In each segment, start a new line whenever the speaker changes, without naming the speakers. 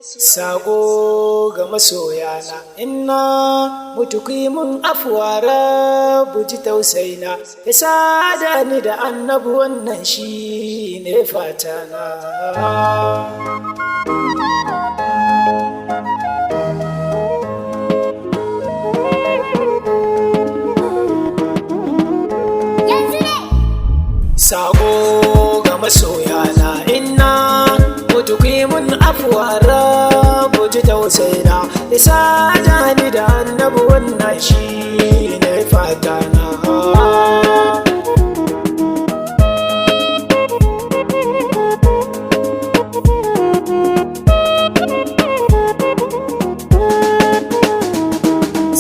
Sako ga masoyana, inna mutu mun afuwa rabu ji tausaina, ya sada ni da annabi wannan shi ne fatana. Sako ga masoyana, inna mutu mun afuwa rabu ji tausaina, ya sada ni da annabi wannan shi ne fatana.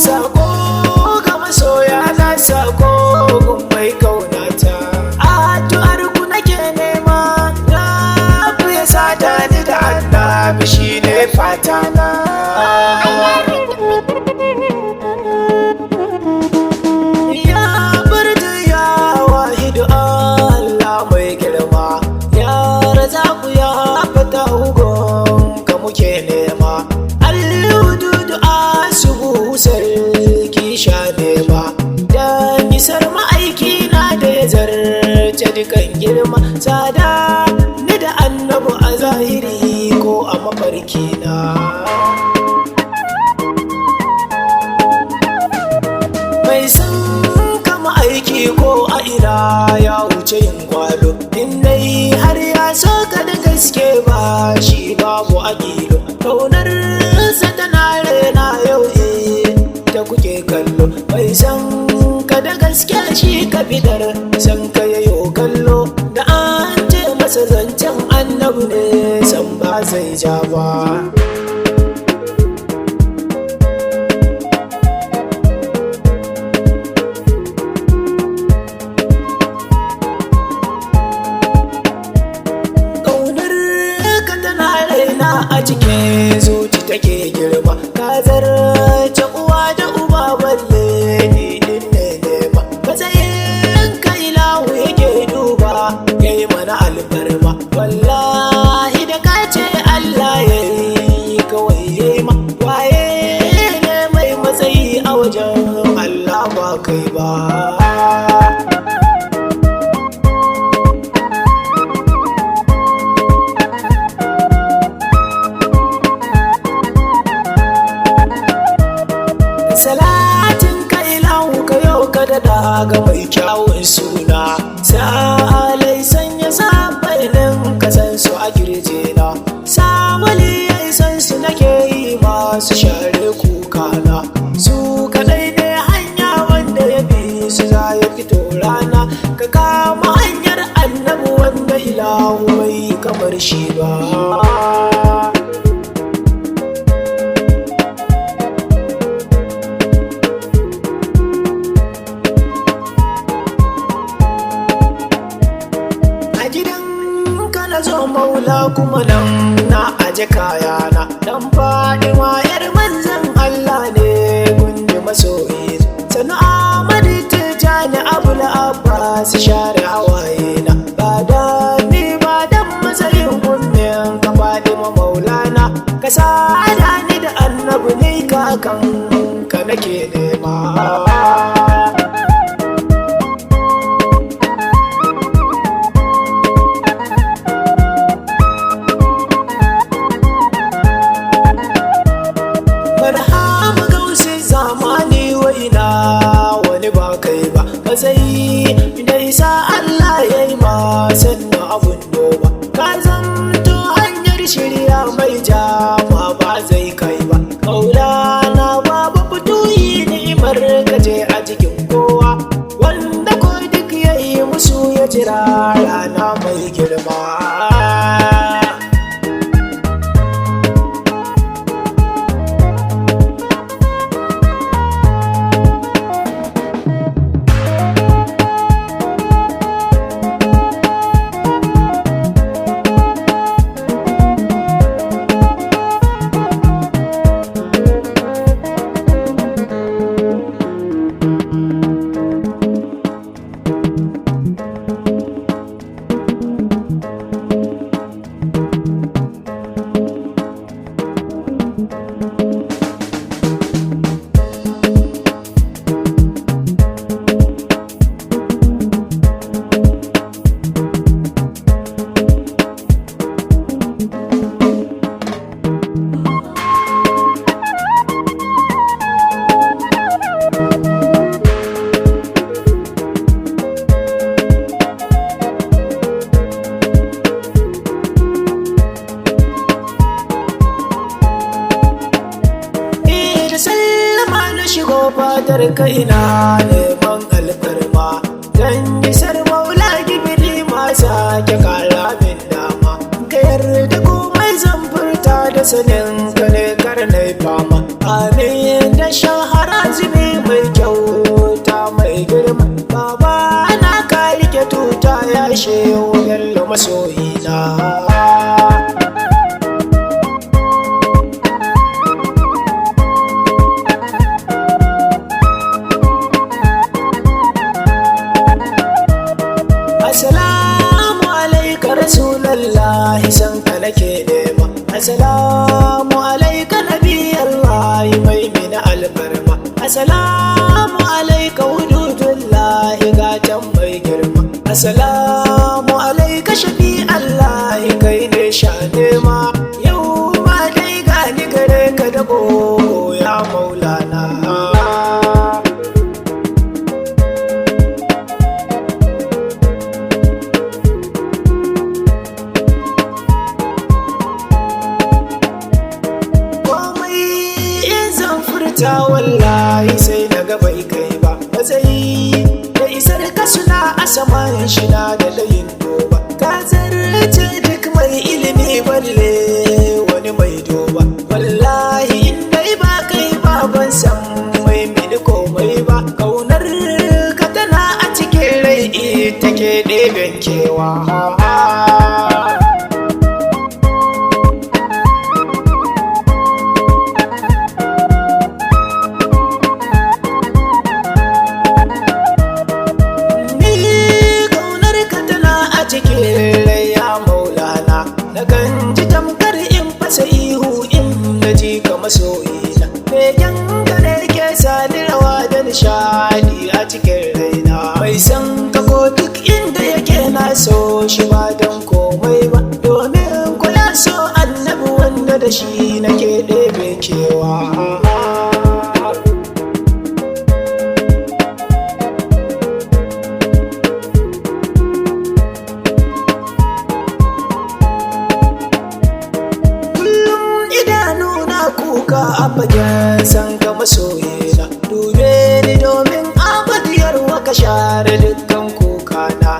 Sako ga masoyana, sako gun mai kaunata, addu'ar ku nake nema, rabu ya sada ni da annabi shi ne fatana. Ya burdu ya wahidu Allah mai girma, ya razaku ya fata hugon ka muke nema, allududu asubu sarki sha nema, da nisar ma'aiki na da ya zarce dukan girma, sada ni da annabu a zahiri ko a mafarki na. Mai san kama aiki ko a ina ya wuce yin gwalo, in dai har ya so ka da gaske ba shi babu akilo, kaunar sa tana rena yau ta kuke kallo, mai san ka da gaske shi ka bidar san ka yayo kallo, da an ce masa zancen annabi ne san ba zai ja ba. A cikin zuci take girma, ka zarce uwa da uba balle ni din ne nema, matsayin ka ilahu yake duba yayi mana alfarma, wallahi da ka ce Allah yayi kawai yayi ma, waye ne mai matsayi a wajen Allah ba kai ba. Salatin ka ilahu ka yau ka dada ga mai kyawun suna, sa'alai sanya sabainin ka san su a girjena, samali ya san su nake yi masu share kukana, su kadai ne hanya wanda ya bi su za ya fito rana, ka kama hanyar annabi wanda ilahu bai kamar shi ba. Maula kuma nan na aje kayana, dan Fadima yar manzon Allah ne gunji masoyi, sanu Ahmadu Tijani Abul Abbas share hawaye na, ba da ni ba dan matsayin gummin ka Fadima maulana, ka sada ni da annabi ne kakan ka nake nema. Matsayi da isa Allah ya yi ma sannu abun noma, ka zamto hanyar shirya mai jama ba zai kai ba, maulana babu fituyi ni'imar kaje a cikin kowa, wanda ko duk ya yi musu ya jira rana mai girma. Fatar kaina neman alfarma dan isar maula gibiri ma sake kara min dama ka yarda komai zan furta da sanin ka ne karnai fama amin da shahara zube mai kyauta mai girma baba ana ka rike tuta ya shehu yallo masoyina. Assalamu alaika Rasulallahi san ka nake nema. Assalamu alaika Nabiyallahi mai mina alfarma. Assalamu alaika wujudullahi gatan mai girma. Assalamu alaika shafi'allahi kai ne sha nema. Yau ma dai gani gare ka da gogo ya maulana. Ta wallahi sai na ga bai kai ba matsayi da isar ka suna a saman shi na da layin doba ka zarce duk mai ilimi balle wani mai doba wallahi in dai ba kai ba ban san mai mini komai ba kaunar ka tana a cikin rai ita ke ɗeben kewa. Cikin ya maulana na ganji tamkar in fasa ihu in na ji ka masoyina begen gare ke sani rawa da nishadi a cikin raina mai san ka ko duk inda yake na so shi ba don komai ba domin kula so annabi wanda da shi nake ɗebe kewa. Kuka a fagen san ka masoyina dube ni domin abadiyar waka share dukkan kukana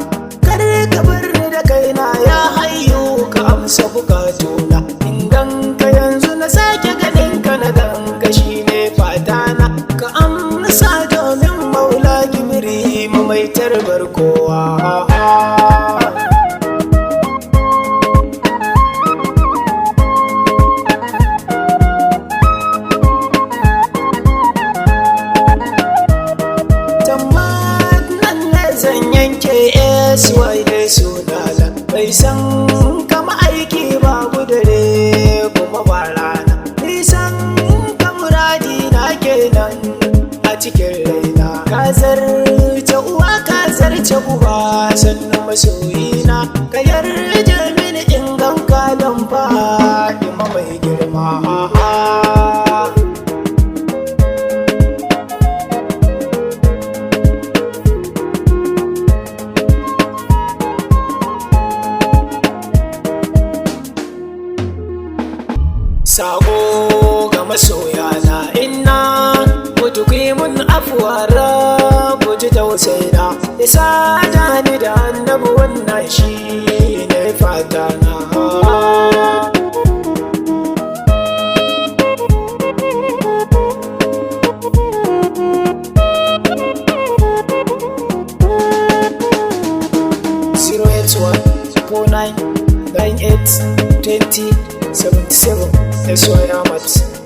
kar ka bar ni da kaina ya hayyu ka amsa bukatuna indan ka yanzu na sake ganin ka na ganka shine fatana ka amsa domin maula gibiri mai tarbar kowa. Suwai dai sunana bai san kama aiki babu dare kuma ba rana nisan ka muradi na kenan a cikin raina ka zarce uwa ka zarce uba sannan masoyina ka yarda mini in ganka don faɗi mai girma. Sako ga masoyana inna mutu mun afuwa rabu ji tausaina isa da ni da annabi wannan shi ne fatana. That's why I'm at